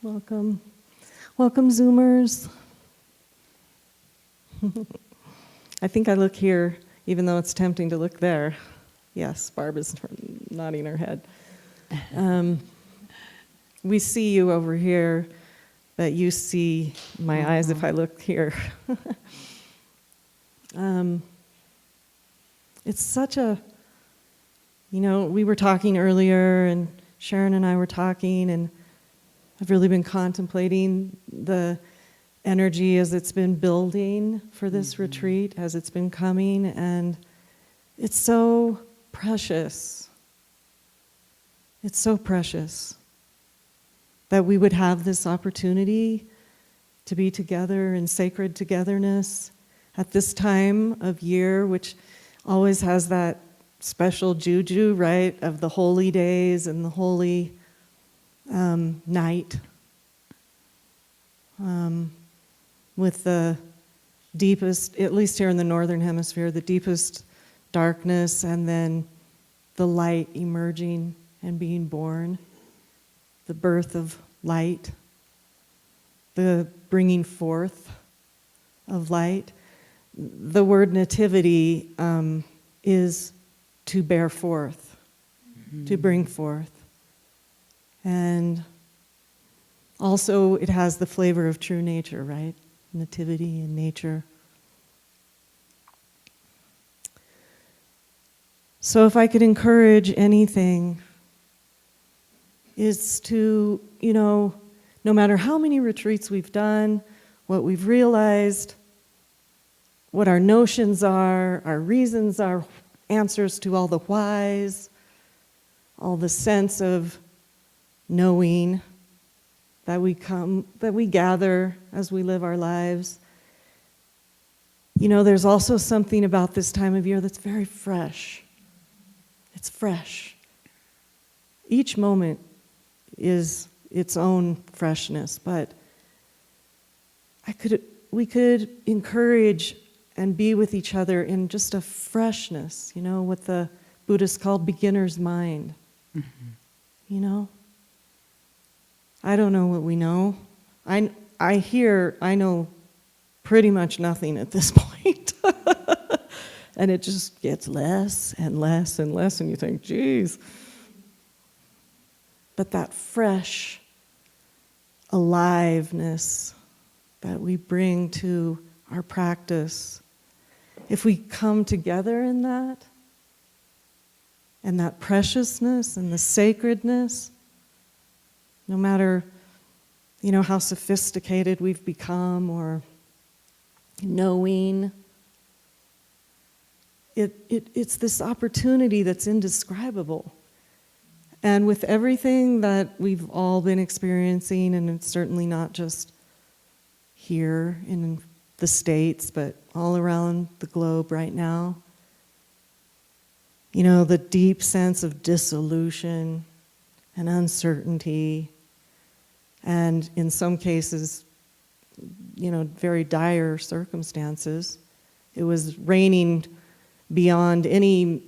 Welcome. Welcome, Zoomers. I think I look here, even though it's tempting to look there. Yes, Barb is nodding her head. We see you over here, but you see my eyes if I look here. It's such a, we were talking earlier, and Sharon and I were talking, and I've really been contemplating the energy as it's been building for this retreat, as it's been coming, and it's so precious. It's so precious that we would have this opportunity to be together in sacred togetherness at this time of year, which always has that special juju, right, of the holy days and the holy night, with the deepest, at least here in the northern hemisphere, the deepest darkness, and then the light emerging and being born, the birth of light, the bringing forth of light. The word nativity is to bear forth, to bring forth. And also it has the flavor of true nature, right? Nativity and nature. So if I could encourage anything, it's to, no matter how many retreats we've done, what we've realized, what our notions are, our reasons, our answers to all the whys, all the sense of knowing that we gather as we live our lives. There's also something about this time of year that's very fresh. It's fresh. Each moment is its own freshness, but we could encourage and be with each other in just a freshness, what the Buddhists call beginner's mind. Mm-hmm. I don't know what we know. I know pretty much nothing at this point. And it just gets less and less and less, and you think, geez. But that fresh aliveness that we bring to our practice, if we come together in that, and that preciousness and the sacredness, no matter, how sophisticated we've become or knowing, it's this opportunity that's indescribable. And with everything that we've all been experiencing, and it's certainly not just here in the States, but all around the globe right now, the deep sense of dissolution and uncertainty, and in some cases, very dire circumstances. It was raining beyond any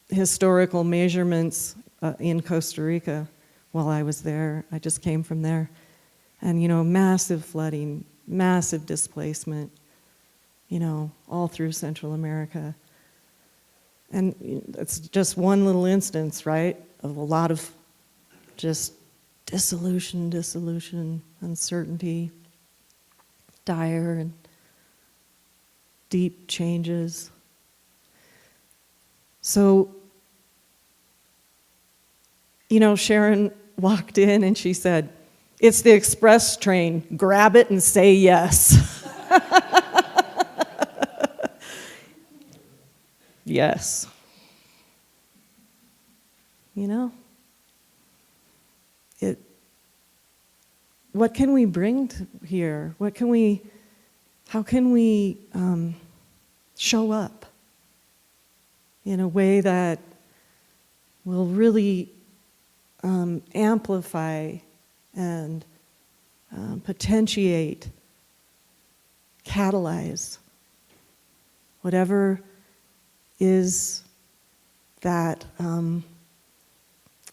historical measurements in Costa Rica while I was there. I just came from there. And, massive flooding, massive displacement, all through Central America. And it's just one little instance, right, of a lot of just dissolution, uncertainty, dire and deep changes. So, Sharon walked in and she said, "It's the express train. Grab it and say yes." Yes. What can we bring here? How can we show up in a way that will really amplify and potentiate, catalyze whatever is that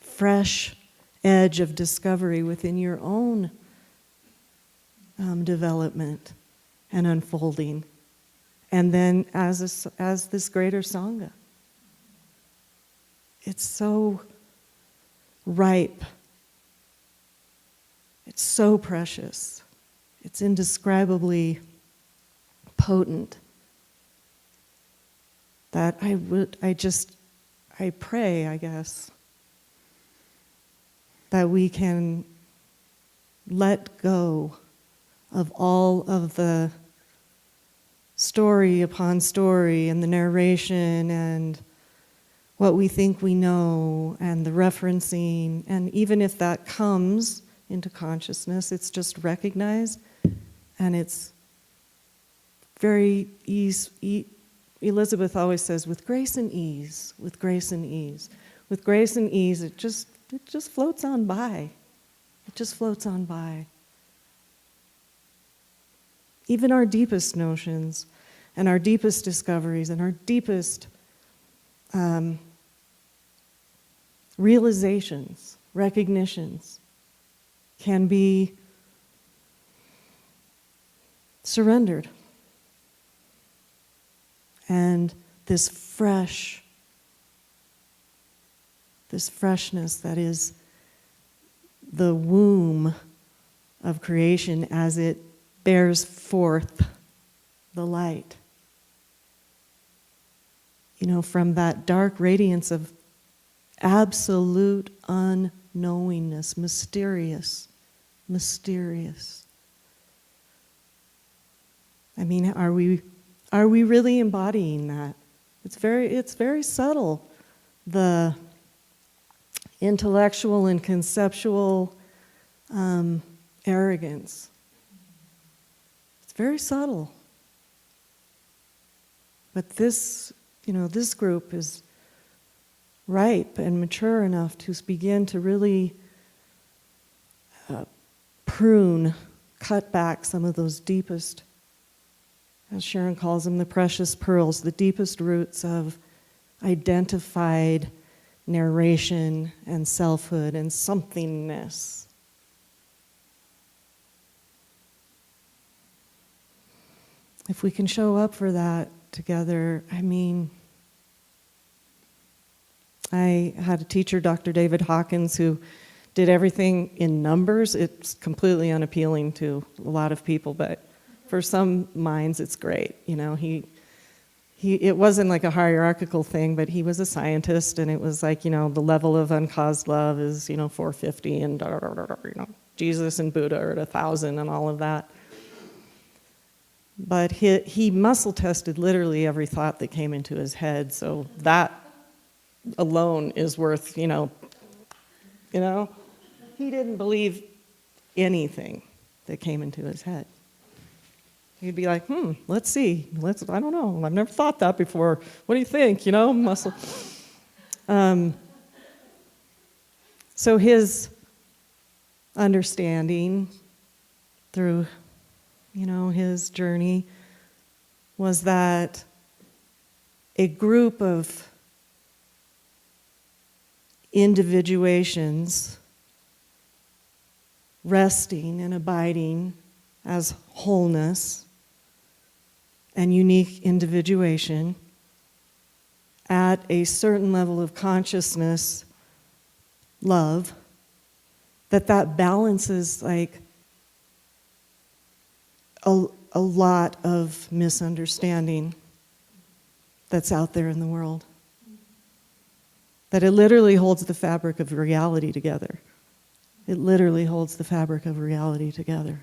fresh edge of discovery within your own development and unfolding. And then as this greater Sangha. It's so ripe. It's so precious. It's indescribably potent that I pray, I guess, that we can let go of all of the story upon story and the narration and what we think we know and the referencing, and even if that comes into consciousness, it's just recognized, and it's very easy. Elizabeth always says, with grace and ease, with grace and ease. With grace and ease, it just floats on by. It just floats on by. Even our deepest notions and our deepest discoveries and our deepest realizations, recognitions, can be surrendered. And this freshness that is the womb of creation as it bears forth the light. From that dark radiance of absolute unknowingness, mysterious. I mean, are we really embodying that? It's very subtle, the intellectual and conceptual arrogance. It's very subtle. But this group is ripe and mature enough to begin to really prune, cut back some of those deepest, as Sharon calls them, the precious pearls, the deepest roots of identified narration and selfhood and somethingness. If we can show up for that together, I had a teacher, Dr. David Hawkins, who did everything in numbers. It's completely unappealing to a lot of people, but for some minds it's great. It wasn't like a hierarchical thing, but he was a scientist, and it was like, the level of uncaused love is, 450, and Jesus and Buddha are at 1,000 and all of that. But he muscle tested literally every thought that came into his head, so that alone is worth, He didn't believe anything that came into his head. He'd be like, let's see. I don't know. I've never thought that before. What do you think? Muscle. So his understanding through, his journey was that a group of individuations resting and abiding as wholeness and unique individuation at a certain level of consciousness, love, that balances like a lot of misunderstanding that's out there in the world. That it literally holds the fabric of reality together. It literally holds the fabric of reality together.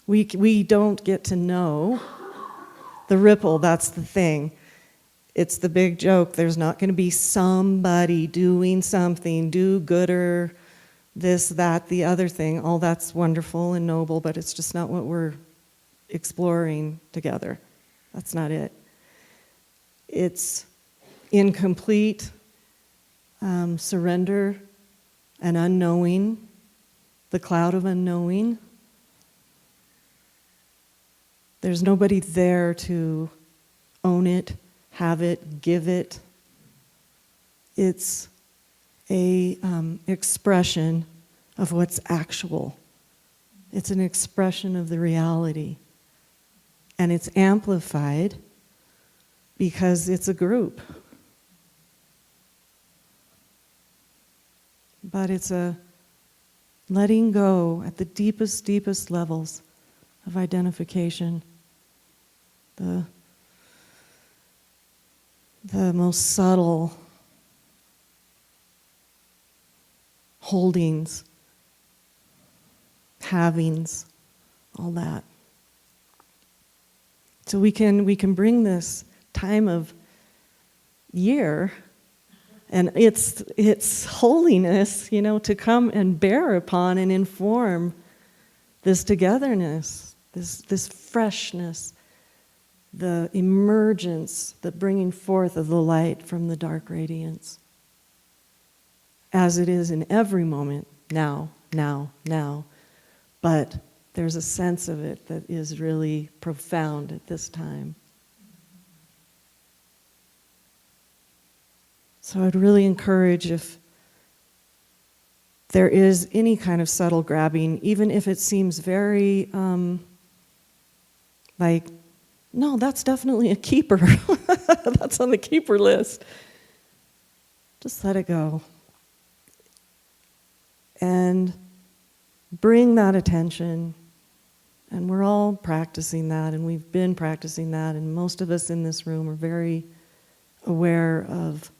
We don't get to know the ripple, that's the thing. It's the big joke. There's not going to be somebody doing something, do gooder, this, that, the other thing. All that's wonderful and noble, but it's just not what we're exploring together. That's not it. It's incomplete surrender and unknowing, the cloud of unknowing. There's nobody there to own it, have it, give it. It's a expression of what's actual. It's an expression of the reality. And it's amplified because it's a group. But it's a letting go at the deepest, deepest levels of identification. The most subtle holdings, havings, all that. So we can bring this time of year and its holiness, to come and bear upon and inform this togetherness, this freshness, the emergence, the bringing forth of the light from the dark radiance. As it is in every moment, now. But there's a sense of it that is really profound at this time. So I'd really encourage, if there is any kind of subtle grabbing, even if it seems very like, no, that's definitely a keeper. That's on the keeper list. Just let it go. And bring that attention. And we're all practicing that, and we've been practicing that, and most of us in this room are very aware of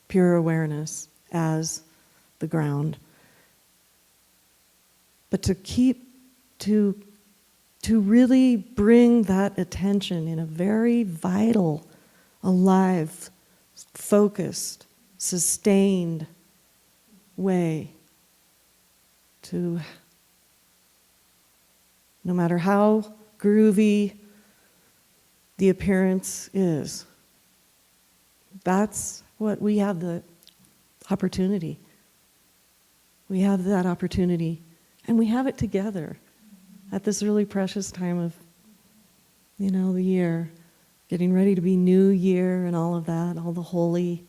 pure awareness as the ground. But to really bring that attention in a very vital, alive, focused, sustained way, to, no matter how groovy the appearance is, that's what we have the opportunity. We have that opportunity, and we have it together at this really precious time of, the year, getting ready to be New Year and all of that, all the holy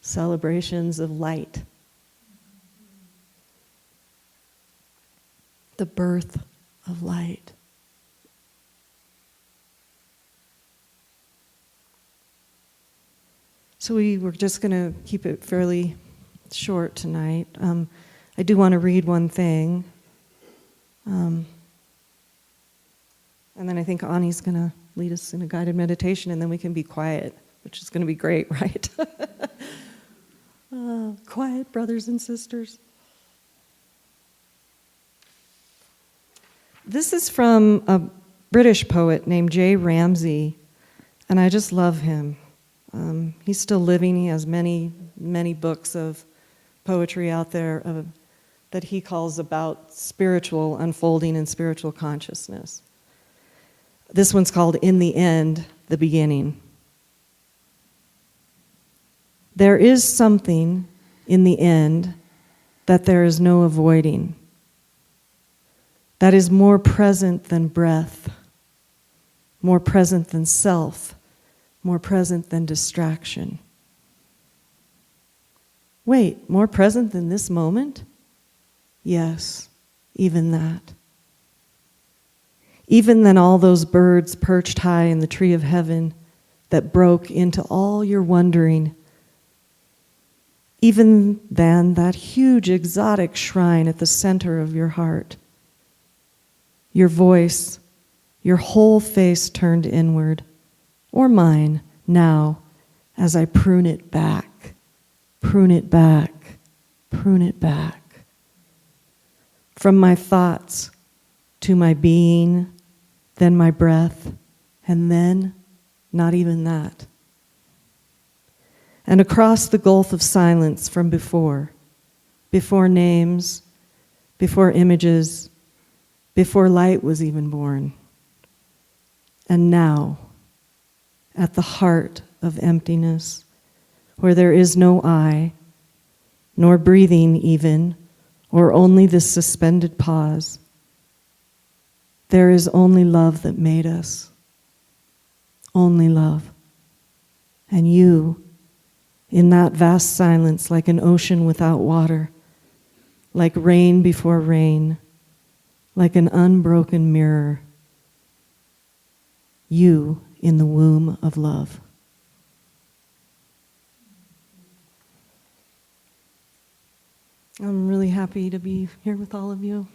celebrations of light. The birth of light. So we were just going to keep it fairly short tonight. I do want to read one thing. And then I think Ani's going to lead us in a guided meditation, and then we can be quiet, which is going to be great, right? Quiet, brothers and sisters. This is from a British poet named J. Ramsay, and I just love him. He's still living. He has many, many books of poetry out there that he calls about spiritual unfolding and spiritual consciousness. This one's called In the End, the Beginning. There is something in the end that there is no avoiding, that is more present than breath, more present than self, more present than distraction. Wait, more present than this moment? Yes, even that. Even than all those birds perched high in the tree of heaven that broke into all your wondering. Even than that huge exotic shrine at the center of your heart. Your voice, your whole face turned inward, or mine now as I prune it back, prune it back, prune it back. From my thoughts to my being, then my breath, and then not even that. And across the gulf of silence from before names, before images, before light was even born. And now, at the heart of emptiness, where there is no I, nor breathing even, or only this suspended pause, there is only love that made us. Only love. And you in that vast silence, like an ocean without water, like rain before rain, like an unbroken mirror, you in the womb of love. I'm really happy to be here with all of you.